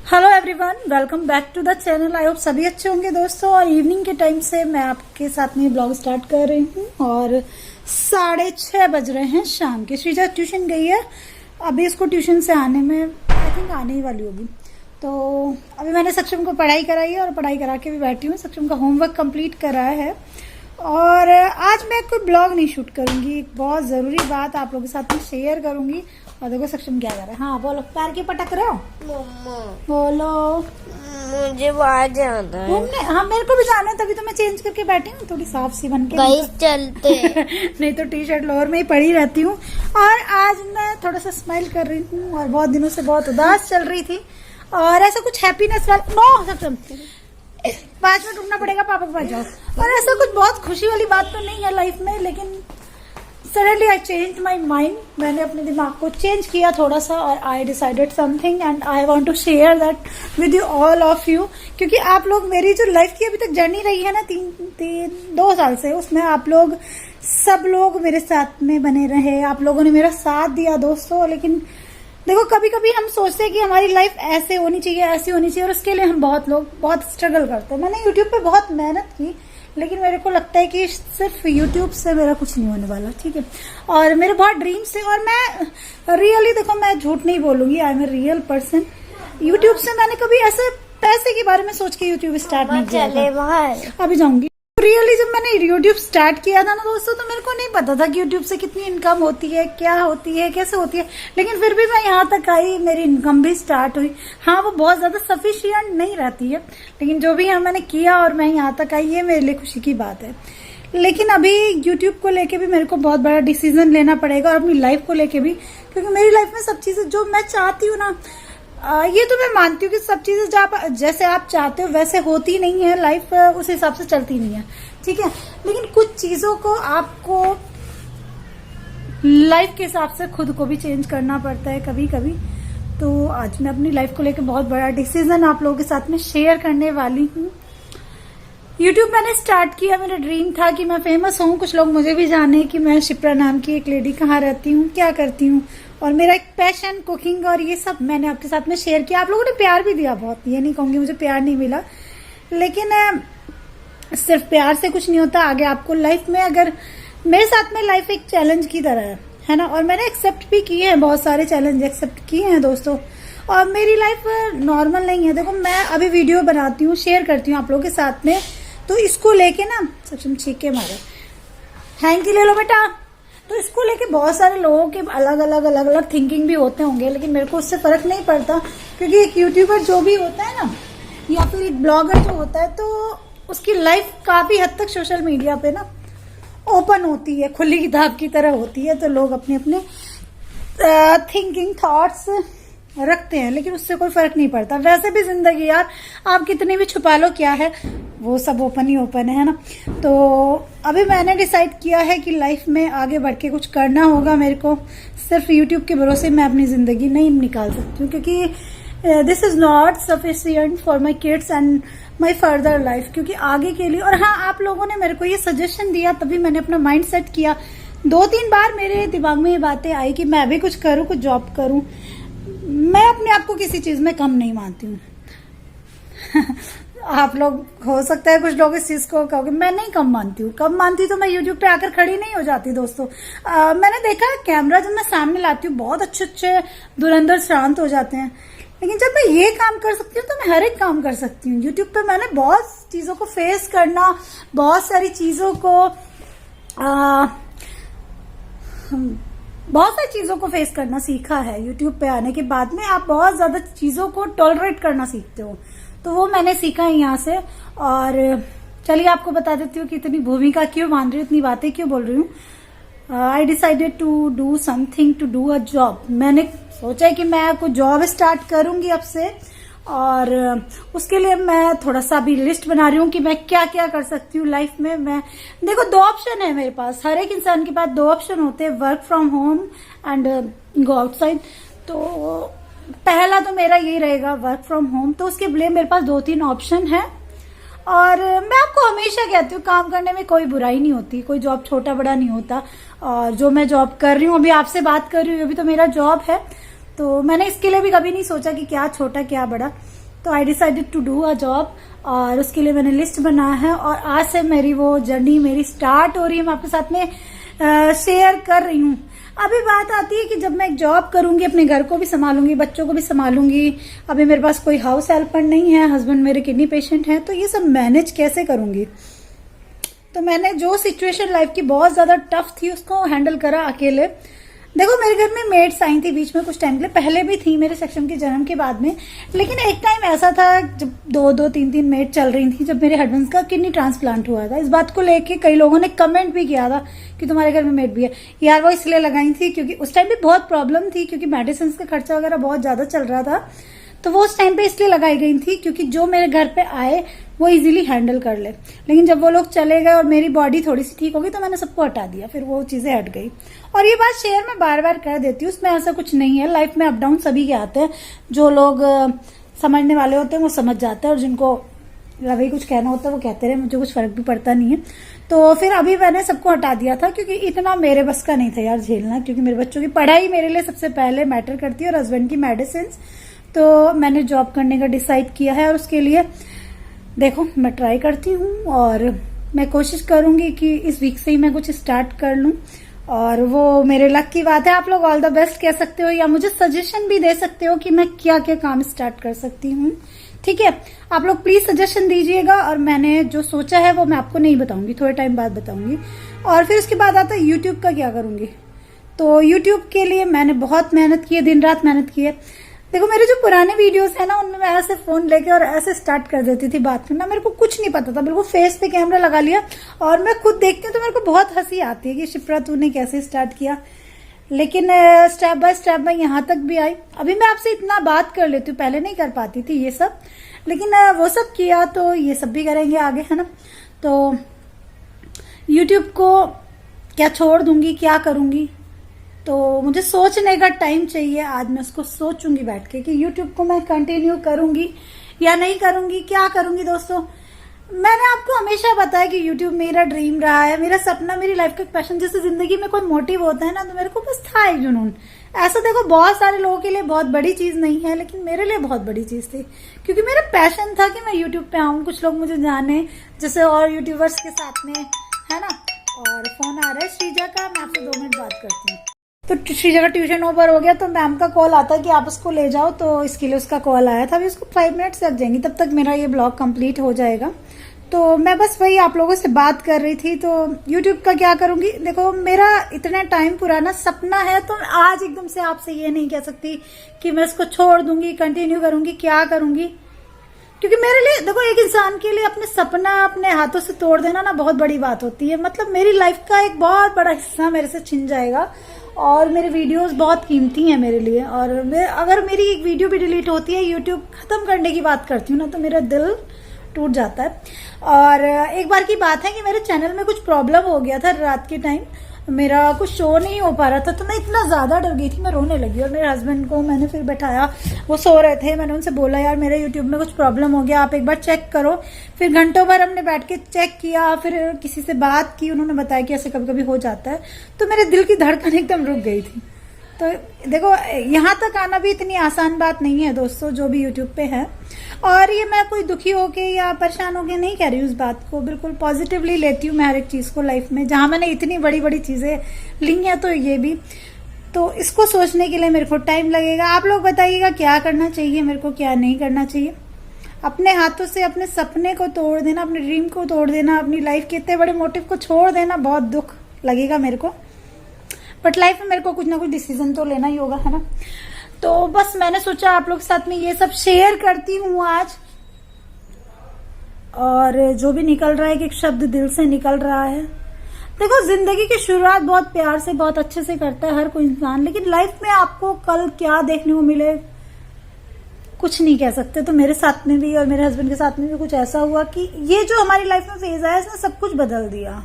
Hello everyone, welcome back to the channel. I hope सभी अच्छे होंगे दोस्तों। और इवनिंग के टाइम से मैं आपके साथ में ब्लॉग स्टार्ट कर रही हूँ और 6:30 बज रहे हैं शाम के। श्रीजा ट्यूशन गई है, अभी इसको ट्यूशन से आने में आई थिंक आने ही वाली होगी। तो अभी मैंने सक्षम को पढ़ाई कराई है और पढ़ाई करा के भी बैठी हूँ। सक्षम का होमवर्क कंप्लीट कराया है और आज मैं कोई ब्लॉग नहीं शूट करूंगी। एक बहुत ज़रूरी बात आप लोगों के साथ में शेयर करूंगी। और देखो सक्षम क्या कर रहा है। हाँ बोलो, पैर के पटक रहे हो? मम्मा बोलो। मुझे बाहर जाना है घूमने? हाँ मेरे को भी जाना है, तभी तो मैं चेंज करके बैठी हूँ थोड़ी साफ सी बन के। गाइस चलते नहीं तो टी शर्ट लोअर में ही पड़ी रहती हूँ। और आज मैं थोड़ा सा स्माइल कर रही हूँ और बहुत दिनों से बहुत उदास चल रही थी और ऐसा कुछ हैप्पीनेस वाला नो सक्षम 5 मिनट रुकना पड़ेगा, पापा के पास जाओ। और ऐसा कुछ बहुत खुशी वाली बात तो नहीं है लाइफ में, लेकिन suddenly I change my mind. मैंने अपने दिमाग को चेंज किया थोड़ा सा और I decided something and I want to share that with you all of you. क्योंकि आप लोग मेरी जो लाइफ की अभी तक जर्नी रही है ना 2 साल से, उसमें आप लोग सब लोग मेरे साथ में बने रहे, आप लोगों ने मेरा साथ दिया दोस्तों। लेकिन देखो कभी कभी हम सोचते हैं कि हमारी लाइफ ऐसे होनी चाहिए, ऐसी होनी चाहिए, और उसके लिए हम बहुत स्ट्रगल करते हैं। मैंने यूट्यूब पे बहुत मेहनत की, लेकिन मेरे को लगता है कि सिर्फ यूट्यूब से मेरा कुछ नहीं होने वाला, ठीक है। और मेरे बहुत ड्रीम्स थे और मैं रियली, देखो मैं झूठ नहीं बोलूंगी, I am a real person. YouTube से मैंने कभी ऐसे पैसे के बारे में सोच के यूट्यूब स्टार्ट नहीं किया चले था। बाहर अभी जाऊंगी। रियली जब मैंने यूट्यूब स्टार्ट किया था ना दोस्तों, तो मेरे को नहीं पता था कि यूट्यूब से कितनी इनकम होती है, क्या होती है, कैसे होती है। लेकिन फिर भी मैं यहाँ तक आई, मेरी इनकम भी स्टार्ट हुई। हाँ वो बहुत ज्यादा सफिशिएंट नहीं रहती है, लेकिन जो भी मैंने किया और मैं यहाँ तक आई, ये मेरे लिए खुशी की बात है। लेकिन अभी यूट्यूब को लेके भी मेरे को बहुत बड़ा डिसीजन लेना पड़ेगा और अपनी लाइफ को लेके भी, क्योंकि मेरी लाइफ में सब चीजें जो मैं चाहती हूँ ना, ये तो मैं मानती हूँ कि सब चीजें जैसे आप चाहते हो वैसे होती नहीं है, लाइफ उस हिसाब से चलती नहीं है, ठीक है। लेकिन कुछ चीजों को आपको लाइफ के हिसाब से खुद को भी चेंज करना पड़ता है कभी कभी। तो आज मैं अपनी लाइफ को लेकर बहुत बड़ा डिसीजन आप लोगों के साथ में शेयर करने वाली हूँ। यूट्यूब मैंने स्टार्ट किया, मेरा ड्रीम था कि मैं फेमस हूँ, कुछ लोग मुझे भी जाने कि मैं शिप्रा नाम की एक लेडी कहाँ रहती हूँ, क्या करती हूँ। और मेरा एक पैशन कुकिंग और ये सब मैंने आपके साथ में शेयर किया। आप लोगों ने प्यार भी दिया बहुत, ये नहीं कहूंगी मुझे प्यार नहीं मिला, लेकिन सिर्फ प्यार से कुछ नहीं होता। आगे आपको लाइफ में, अगर मेरे साथ में लाइफ एक चैलेंज की तरह है ना, और मैंने एक्सेप्ट भी किए हैं, बहुत सारे चैलेंज एक्सेप्ट किए हैं दोस्तों। और मेरी लाइफ नॉर्मल नहीं है। देखो मैं अभी वीडियो बनाती हूँ, शेयर करती हूँ आप लोगों के साथ में, तो इसको लेके ना सक्षम छीके मारे, थैंक यू ले लो बेटा। तो इसको लेके बहुत सारे लोगों के अलग अलग थिंकिंग भी होते होंगे, लेकिन मेरे को उससे फर्क नहीं पड़ता। क्योंकि एक यूट्यूबर जो भी होता है ना, या फिर एक ब्लॉगर जो होता है, तो उसकी लाइफ काफी हद तक सोशल मीडिया पे ना ओपन होती है, खुली किताब की तरह होती है। तो लोग अपने अपने थिंकिंग थॉट्स रखते हैं, लेकिन उससे कोई फर्क नहीं पड़ता। वैसे भी जिंदगी यार, आप कितनी भी छुपा लो क्या है, वो सब ओपन ही ओपन है ना। तो अभी मैंने डिसाइड किया है कि लाइफ में आगे बढ़ के कुछ करना होगा मेरे को। सिर्फ यूट्यूब के भरोसे मैं अपनी जिंदगी नहीं निकाल सकती हूँ, क्योंकि this is not sufficient for my kids and my further life. क्योंकि आगे के लिए, और हाँ आप लोगों ने मेरे को ये सजेशन दिया, तभी मैंने अपना माइंड सेट किया। 2-3 बार मेरे दिमाग में ये बातें आई कि मैं भी कुछ करूँ, कुछ जॉब करूँ। मैं अपने आप को किसी चीज में कम नहीं मानती हूँ। आप लोग, हो सकता है कुछ लोग इस चीज को कहोगे, मैं नहीं कम मानती हूँ। कम मानती तो मैं यूट्यूब पे आकर खड़ी नहीं हो जाती दोस्तों। मैंने देखा है कैमरा जब मैं सामने लाती हूँ, बहुत अच्छे धुरंधर शांत हो जाते हैं, लेकिन जब मैं ये काम कर सकती हूँ तो मैं हर एक काम कर सकती हूँ। यूट्यूब पे मैंने बहुत चीजों को फेस करना, बहुत सारी चीजों को फेस करना सीखा है। यूट्यूब पे आने के बाद में आप बहुत ज्यादा चीजों को टॉलरेट करना सीखते हो, तो वो मैंने सीखा है यहाँ से। और चलिए आपको बता देती हूँ कि इतनी भूमिका क्यों मान रही हूँ, इतनी बातें क्यों बोल रही हूँ। I decided to do something, to do a job. मैंने सोचा है कि मैं कुछ जॉब स्टार्ट करूंगी अब से, और उसके लिए मैं थोड़ा सा अभी लिस्ट बना रही हूँ कि मैं क्या क्या कर सकती हूँ लाइफ में। मैं देखो 2 ऑप्शन है मेरे पास, हर एक इंसान के पास 2 ऑप्शन होते हैं, work from home and go outside. तो पहला तो मेरा यही रहेगा, वर्क फ्रॉम होम। तो उसके लिए मेरे पास 2-3 ऑप्शन है। और मैं आपको हमेशा कहती हूँ, काम करने में कोई बुराई नहीं होती, कोई जॉब छोटा बड़ा नहीं होता। और जो मैं जॉब कर रही हूँ, अभी आपसे बात कर रही हूँ, अभी तो मेरा जॉब है। तो मैंने इसके लिए भी कभी नहीं सोचा कि क्या छोटा क्या बड़ा, तो I decided to do a job, और उसके लिए मैंने लिस्ट बनाया है। और आज से मेरी वो जर्नी मेरी स्टार्ट हो रही है, मैं आपके साथ में शेयर कर रही हूँ। अभी बात आती है कि जब मैं एक जॉब करूंगी, अपने घर को भी संभालूंगी, बच्चों को भी संभालूंगी, अभी मेरे पास कोई हाउस हेल्पर नहीं है, हस्बैंड मेरे किडनी पेशेंट हैं, तो ये सब मैनेज कैसे करूंगी। तो मैंने जो सिचुएशन लाइफ की बहुत ज्यादा टफ थी उसको हैंडल करा अकेले। देखो मेरे घर में मेड्स आई थी बीच में कुछ टाइम के लिए, पहले भी थी मेरे सेक्शन के जन्म के बाद में, लेकिन एक टाइम ऐसा था जब 2-3 मेड चल रही थी, जब मेरे हस्बैंड का किडनी ट्रांसप्लांट हुआ था। इस बात को लेके कई लोगों ने कमेंट भी किया था कि तुम्हारे घर में मेड भी है। यार वो इसलिए लगाई थी क्योंकि उस टाइम भी बहुत प्रॉब्लम थी, क्योंकि मेडिसिन का खर्चा वगैरह बहुत ज्यादा चल रहा था, तो वो उस टाइम पे इसलिए लगाई गई थी क्योंकि जो मेरे घर पे आए वो इजीली हैंडल कर ले। लेकिन जब वो लोग चले गए और मेरी बॉडी थोड़ी सी ठीक हो गई तो मैंने सबको हटा दिया, फिर वो चीजें हट गई। और ये बात शेयर मैं बार बार कर देती हूँ, उसमें ऐसा कुछ नहीं है। लाइफ में अप डाउन सभी के आते हैं, जो लोग समझने वाले होते हैं वो समझ जाते हैं, और जिनको वही कुछ कहना होता है वो कहते रहे, मुझे कुछ फर्क भी पड़ता नहीं है। तो फिर अभी मैंने सबको हटा दिया था क्योंकि इतना मेरे बस का नहीं था यार झेलना, क्योंकि मेरे बच्चों की पढ़ाई मेरे लिए सबसे पहले मैटर करती है और हस्बैंड की मेडिसिन। तो मैंने जॉब करने का डिसाइड किया है, और उसके लिए देखो मैं ट्राई करती हूँ, और मैं कोशिश करूंगी कि इस वीक से ही मैं कुछ स्टार्ट कर लूं, और वो मेरे लक की बात है। आप लोग ऑल द बेस्ट कह सकते हो, या मुझे सजेशन भी दे सकते हो कि मैं क्या क्या काम स्टार्ट कर सकती हूँ। ठीक है, आप लोग प्लीज सजेशन दीजिएगा, और मैंने जो सोचा है वो मैं आपको नहीं बताऊंगी, थोड़े टाइम बाद बताऊंगी। और फिर उसके बाद आता है यूट्यूब का क्या करूंगी। तो यूट्यूब के लिए मैंने बहुत मेहनत की है, दिन रात मेहनत की है। देखो मेरे जो पुराने वीडियोस है ना, उनमें मैं ऐसे फोन लेके और ऐसे स्टार्ट कर देती थी बात करना, मेरे को कुछ नहीं पता था, बिल्कुल फेस पे कैमरा लगा लिया, और मैं खुद देखती हूँ तो मेरे को बहुत हंसी आती है कि शिप्रा तूने कैसे स्टार्ट किया। लेकिन स्टेप बाय स्टेप मैं यहाँ तक भी आई। अभी मैं आपसे इतना बात कर लेती हूँ, पहले नहीं कर पाती थी ये सब, लेकिन वो सब किया तो ये सब भी करेंगे आगे, है ना। तो यूट्यूब को क्या छोड़ दूंगी, क्या करूंगी, तो मुझे सोचने का टाइम चाहिए। आज मैं उसको सोचूंगी बैठ के कि यूट्यूब को मैं कंटिन्यू करूंगी या नहीं करूंगी, क्या करूंगी। दोस्तों मैंने आपको हमेशा बताया कि यूट्यूब मेरा ड्रीम रहा है, मेरा सपना, मेरी लाइफ का पैशन। जैसे जिंदगी में कोई मोटिव होता है ना, तो मेरे को बस था एक जुनून। ऐसा देखो बहुत सारे लोगों के लिए बहुत बड़ी चीज नहीं है, लेकिन मेरे लिए बहुत बड़ी चीज थी, क्योंकि मेरा पैशन था कि मैं यूट्यूब पे आऊं, कुछ लोग मुझे जाने, जैसे और यूट्यूबर्स के साथ में, है ना। और फोन आ रहा है श्रीजा का, मैं आपसे 2 मिनट बात करती हूँ। तो श्रीजा का ट्यूशन ओवर हो गया, तो मैम का कॉल आता है कि आप उसको ले जाओ, तो इसके लिए उसका कॉल आया था। अभी उसको 5 मिनट्स लग जाएंगे, तब तक मेरा ये ब्लॉग कंप्लीट हो जाएगा। तो मैं बस वही आप लोगों से बात कर रही थी। तो यूट्यूब का क्या करूंगी, देखो मेरा इतना टाइम पुराना सपना है, तो आज एकदम से आपसे ये नहीं कह सकती कि मैं इसको छोड़ दूंगी, कंटिन्यू करूंगी, क्या करूंगी। क्योंकि मेरे लिए देखो, एक इंसान के लिए अपने सपना अपने हाथों से तोड़ देना ना बहुत बड़ी बात होती है। मतलब मेरी लाइफ का एक बहुत बड़ा हिस्सा मेरे से छिन जाएगा, और मेरे वीडियोस बहुत कीमती हैं मेरे लिए। और अगर मेरी एक वीडियो भी डिलीट होती है, यूट्यूब खत्म करने की बात करती हूँ ना, तो मेरा दिल टूट जाता है। और एक बार की बात है कि मेरे चैनल में कुछ प्रॉब्लम हो गया था, रात के टाइम मेरा कुछ शो नहीं हो पा रहा था, तो मैं इतना ज्यादा डर गई थी, मैं रोने लगी। और मेरे हस्बैंड को मैंने फिर बैठाया, वो सो रहे थे, मैंने उनसे बोला यार मेरे यूट्यूब में कुछ प्रॉब्लम हो गया, आप एक बार चेक करो। फिर घंटों भर हमने बैठ के चेक किया, फिर किसी से बात की, उन्होंने बताया कि ऐसे कभी कभी हो जाता है। तो मेरे दिल की धड़कन एकदम रुक गई थी। तो देखो यहाँ तक आना भी इतनी आसान बात नहीं है दोस्तों, जो भी यूट्यूब पे है। और ये मैं कोई दुखी होके या परेशान होके नहीं कह रही हूँ, इस बात को बिल्कुल पॉजिटिवली लेती हूँ मैं हर एक चीज को लाइफ में। जहां मैंने इतनी बड़ी बड़ी चीजें ली हैं, तो ये भी, तो इसको सोचने के लिए मेरे को टाइम लगेगा। आप लोग बताइएगा क्या करना चाहिए मेरे को, क्या नहीं करना चाहिए। अपने हाथों से अपने सपने को तोड़ देना, अपने ड्रीम को तोड़ देना, अपनी लाइफ के इतने बड़े मोटिव को छोड़ देना, बहुत दुख लगेगा मेरे को। बट लाइफ में मेरे को कुछ ना कुछ डिसीजन तो लेना ही होगा, है ना। तो बस मैंने सोचा आप लोग के साथ में ये सब शेयर करती हूँ आज। और जो भी निकल रहा है, कि एक शब्द दिल से निकल रहा है। देखो जिंदगी की शुरुआत बहुत प्यार से, बहुत अच्छे से करता है हर कोई इंसान, लेकिन लाइफ में आपको कल क्या देखने को मिले कुछ नहीं कह सकते। तो मेरे साथ में भी और मेरे हस्बैंड के साथ में भी कुछ ऐसा हुआ कि ये जो हमारी लाइफ में फेज आया, इसने सब कुछ बदल दिया,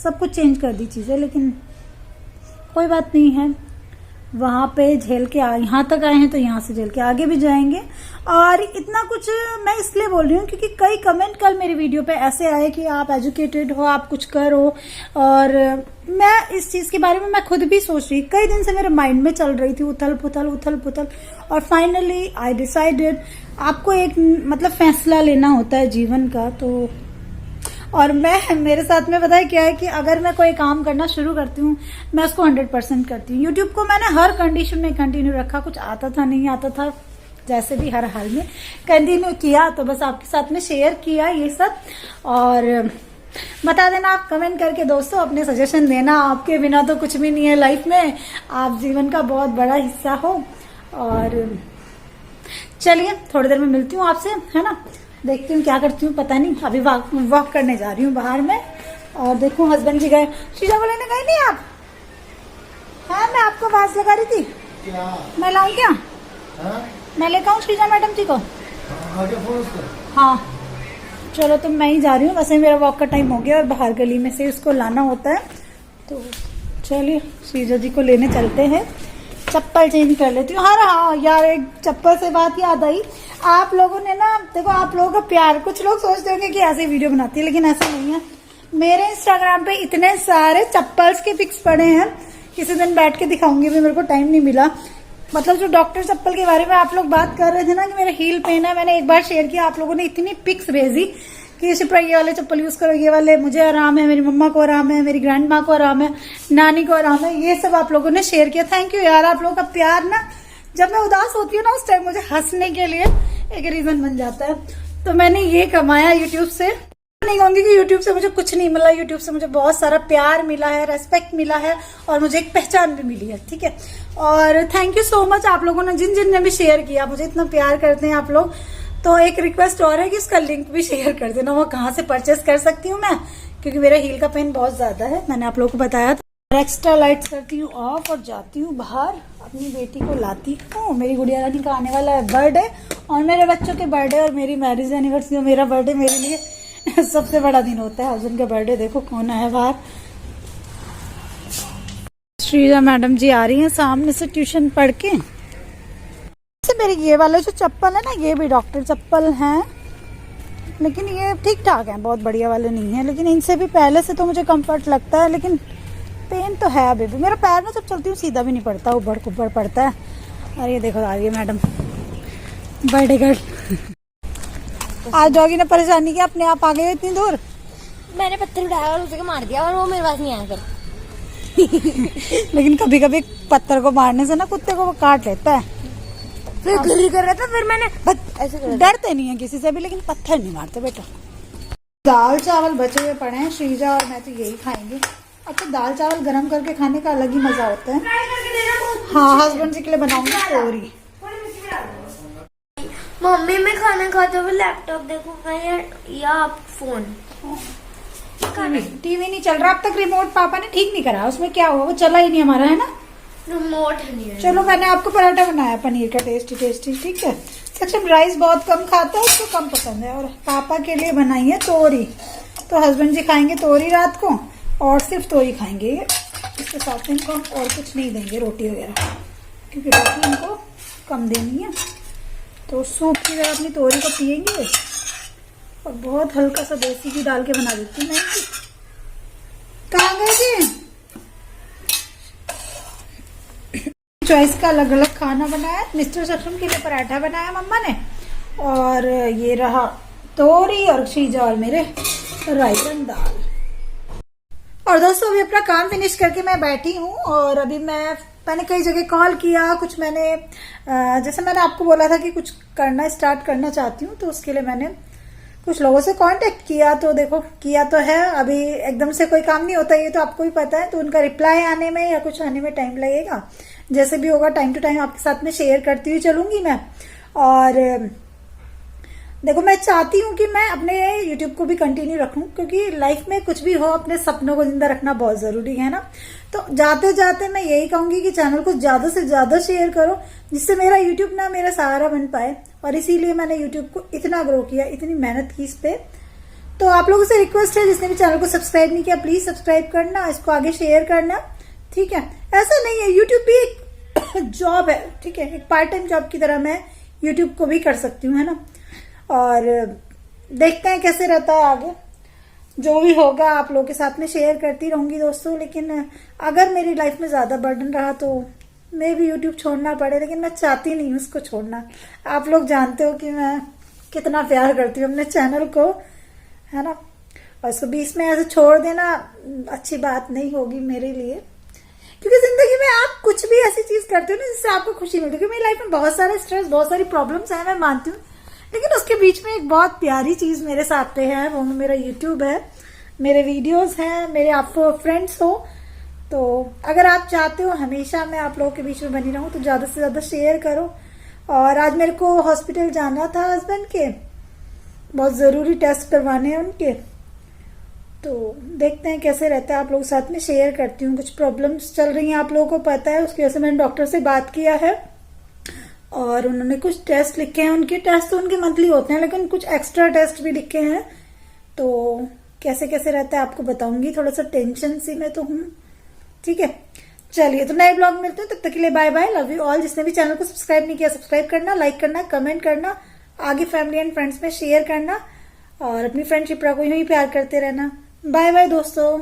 सब कुछ चेंज कर दी चीजें। लेकिन कोई बात नहीं है, वहां पे झेल के यहाँ तक आए हैं तो यहाँ से झेल के आगे भी जाएंगे। और इतना कुछ मैं इसलिए बोल रही हूँ क्योंकि कई कमेंट कल मेरी वीडियो पे ऐसे आए कि आप एजुकेटेड हो, आप कुछ करो, और मैं इस चीज के बारे में मैं खुद भी सोच रही, कई दिन से मेरे माइंड में चल रही थी उथल पुथल, और फाइनली आई डिसाइडेड। आपको एक मतलब फैसला लेना होता है जीवन का, तो और मेरे साथ में पता है क्या है कि अगर मैं कोई काम करना शुरू करती हूँ मैं उसको 100% करती हूँ। यूट्यूब को मैंने हर कंडीशन में कंटिन्यू रखा, कुछ आता था नहीं आता था, जैसे भी हर हाल में कंटिन्यू किया, तो बस आपके साथ में शेयर किया ये सब। और बता देना आप कमेंट करके दोस्तों, अपने सजेशन देना, आपके बिना तो कुछ भी नहीं है लाइफ में, आप जीवन का बहुत बड़ा हिस्सा हो। और चलिए थोड़ी देर में मिलती हूँ आपसे, है ना, देखती हूँ क्या करती हूँ पता नहीं। अभी वॉक करने जा रही हूँ बाहर में, और देखो हस्बैंड जी गए, शीशा को लेने गए नहीं आप? हाँ मैं आपको आवाज लगा रही थी क्या? मैं लाऊं क्या? मैं लेकर आऊँ शीशा मैडम जी को? हाँ चलो तो मैं ही जा रही हूँ, वैसे मेरा वॉक का टाइम हो गया और बाहर गली में से उसको लाना होता है, तो चलिए शीजा जी को लेने चलते हैं। चप्पल चेंज कर लेती हूँ। हाँ यार, एक चप्पल से बात याद आई, आप लोगों ने ना देखो, आप लोगों का प्यार, कुछ लोग सोचते होंगे कि ऐसे वीडियो बनाती है, लेकिन ऐसा नहीं है। मेरे इंस्टाग्राम पे इतने सारे चप्पल्स के पिक्स पड़े हैं, किसी दिन बैठ के दिखाऊंगी भी, मेरे को टाइम नहीं मिला। मतलब जो डॉक्टर चप्पल के बारे में आप लोग बात कर रहे थे ना कि मेरा हील पेन है, मैंने एक बार शेयर किया, आप लोगों ने इतनी पिक्स भेजी कि शिप्रा ये वाले चप्पल यूज करो, ये वाले मुझे आराम है, मेरी मम्मा को आराम है, मेरी ग्रैंड माँ को आराम है, नानी को आराम है, ये सब आप लोगों ने शेयर किया। थैंक यू यार, आप लोगों का प्यार ना, जब मैं उदास होती हूँ ना उस टाइम मुझे हंसने के लिए एक रीजन बन जाता है। तो मैंने ये कमाया यूट्यूब से, नहीं कहूंगी कि यूट्यूब से मुझे कुछ नहीं मिला, यूट्यूब से मुझे बहुत सारा प्यार मिला है, रेस्पेक्ट मिला है, और मुझे एक पहचान भी मिली है, ठीक है। और थैंक यू सो मच आप लोगों ने, जिन ने भी शेयर किया, मुझे इतना प्यार करते हैं आप लोग। तो एक रिक्वेस्ट और है कि उसका लिंक भी शेयर कर देना, वो कहाँ से परचेस कर सकती हूँ मैं, क्योंकि मेरा हील का पेन बहुत ज्यादा है, मैंने आप लोगों को बताया था। एक्स्ट्रा लाइट्स करती हूँ ऑफ और जाती हूँ बाहर, अपनी बेटी को लाती हूँ। मेरी गुड़िया रानी का आने वाला है बर्थडे, और मेरे बच्चों के बर्थडे और मेरी मैरिज एनिवर्सरी और मेरा बर्थडे मेरे लिए सबसे बड़ा दिन होता है। हस्बैंड का बर्थडे देखो कौन है बाहर, श्रीजा मैडम जी आ रही हैं सामने से ट्यूशन पढ़ के। मेरे ये वाले जो चप्पल है ना, ये भी डॉक्टर चप्पल हैं, लेकिन ये ठीक ठाक हैं, बहुत बढ़िया वाले नहीं है, लेकिन इनसे भी पहले से तो मुझे कंफर्ट लगता है, लेकिन पेन तो है अभी भी। मेरा पैर ना जब चलती हूँ सीधा भी नहीं पड़ता, उबड़ कुबड़ पड़ता है। और ये देखो आ रही है मैडम बर्थडे गर्ल। आज डॉगी ने परेशानी की, अपने आप आ गए इतनी दूर। मैंने पत्थर उठाया और उसे मार दिया और वो मेरे पास नहीं आया फिर। लेकिन कभी कभी पत्थर को मारने से ना कुत्ते को वो काट लेता है, फिर गिरी कर रहा था, फिर मैंने ऐसे कर डरते नहीं है किसी से भी, लेकिन पत्थर नहीं मारते बेटा। दाल चावल बचे हुए पड़े हैं, श्रीजा और मैं तो यही खाएंगे। अच्छा दाल चावल गरम करके खाने का अलग ही मजा होता है। हाँ हस्बैंड जी के लिए बनाऊंगी तोरी। मम्मी मैं खाना खाते हुए लैपटॉप देखूंगा या फोन। टीवी नहीं चल रहा अब तक, रिमोट पापा ने ठीक नहीं करा, उसमें क्या हुआ, वो चला ही नहीं हमारा, है ना रिमोट नहीं है। चलो मैंने आपको पराठा बनाया पनीर का, टेस्टी टेस्टी, ठीक है। सक्षम राइस बहुत कम खाता है, उसको कम पसंद है, और पापा के लिए बनाई है तोरी। तो हस्बैंड जी खाएंगे तोरी रात को, और सिर्फ तोरी खाएंगे, इसके साथ इनको हम और कुछ नहीं देंगे रोटी वगैरह, क्योंकि रोटी इनको कम देनी है। तो सूप की तरह अपनी तोरी को पियेंगे, और बहुत हल्का सा देसी घी डाल के बना देती हूँ मैं। कहाँ गए जी? चॉइस का अलग अलग खाना बनाया, मिस्टर सक्षम के लिए पराठा बनाया मम्मा ने, और ये रहा तोरी, और शीजा और मेरे रायसन दाल। और दोस्तों अभी अपना काम फिनिश करके मैं बैठी हूँ, और अभी मैंने कई जगह कॉल किया, कुछ मैंने जैसे मैंने आपको बोला था कि कुछ करना स्टार्ट करना चाहती हूँ, तो उसके लिए मैंने कुछ लोगों से कांटेक्ट किया। तो देखो किया तो है, अभी एकदम से कोई काम नहीं होता, ये तो आपको भी पता है, तो उनका रिप्लाई आने में या कुछ आने में टाइम लगेगा। जैसे भी होगा टाइम टू टाइम आपके साथ में शेयर करती हुई चलूंगी मैं। और देखो मैं चाहती हूँ कि मैं अपने YouTube को भी कंटिन्यू रखूं, क्योंकि लाइफ में कुछ भी हो अपने सपनों को जिंदा रखना बहुत जरूरी है ना। तो जाते जाते मैं यही कहूंगी कि चैनल को ज्यादा से ज्यादा शेयर करो, जिससे मेरा YouTube ना मेरा सहारा बन पाए, और इसीलिए मैंने YouTube को इतना ग्रो किया, इतनी मेहनत की इस पे। तो आप लोगों से रिक्वेस्ट है, जिसने भी चैनल को सब्सक्राइब नहीं किया प्लीज सब्सक्राइब करना, इसको आगे शेयर करना, ठीक है। ऐसा नहीं है, YouTube भी एक जॉब है, ठीक है, एक पार्ट टाइम जॉब की तरह मैं यूट्यूब को भी कर सकती हूँ, है ना। और देखते हैं कैसे रहता है आगे, जो भी होगा आप लोगों के साथ में शेयर करती रहूंगी दोस्तों। लेकिन अगर मेरी लाइफ में ज्यादा बर्डन रहा तो मैं भी यूट्यूब छोड़ना पड़े, लेकिन मैं चाहती नहीं हूँ उसको छोड़ना। आप लोग जानते हो कि मैं कितना प्यार करती हूँ अपने चैनल को, है ना। और इसको बीच में ऐसे छोड़ देना अच्छी बात नहीं होगी मेरे लिए, क्योंकि जिंदगी में आप कुछ भी ऐसी चीज करते हो ना जिससे आपको खुशी मिलती है। क्योंकि मेरी लाइफ में बहुत सारे स्ट्रेस, बहुत सारी प्रॉब्लम्स हैं, मैं मानती हूँ, लेकिन उसके बीच में एक बहुत प्यारी चीज मेरे साथ पे है, वो मेरा यूट्यूब है, मेरे वीडियोस हैं, मेरे आप फ्रेंड्स हो। तो अगर आप चाहते हो हमेशा मैं आप लोगों के बीच में बनी रहूं तो ज्यादा से ज्यादा शेयर करो। और आज मेरे को हॉस्पिटल जाना था हस्बैंड के, बहुत जरूरी टेस्ट करवाने हैं उनके, तो देखते हैं कैसे रहता है, आप लोगों के साथ में शेयर करती हूँ। कुछ प्रॉब्लम्स चल रही हैं आप लोगों को पता है, उसकी वजह से मैंने डॉक्टर से बात किया है और उन्होंने कुछ टेस्ट लिखे हैं। उनके टेस्ट तो उनके मंथली होते हैं, लेकिन कुछ एक्स्ट्रा टेस्ट भी लिखे हैं, तो कैसे कैसे रहता है आपको बताऊंगी। थोड़ा सा टेंशन सी में तो हूँ, ठीक है। चलिए, तो नए ब्लॉग मिलते हैं, तब तक के लिए bye bye, love you all. जिसने भी चैनल को सब्सक्राइब नहीं किया सब्सक्राइब करना, लाइक करना, कमेंट करना, आगे फैमिली एंड फ्रेंड्स में शेयर करना और अपनी फ्रेंडशिप को यूं ही प्यार करते रहना। बाय बाय दोस्तों।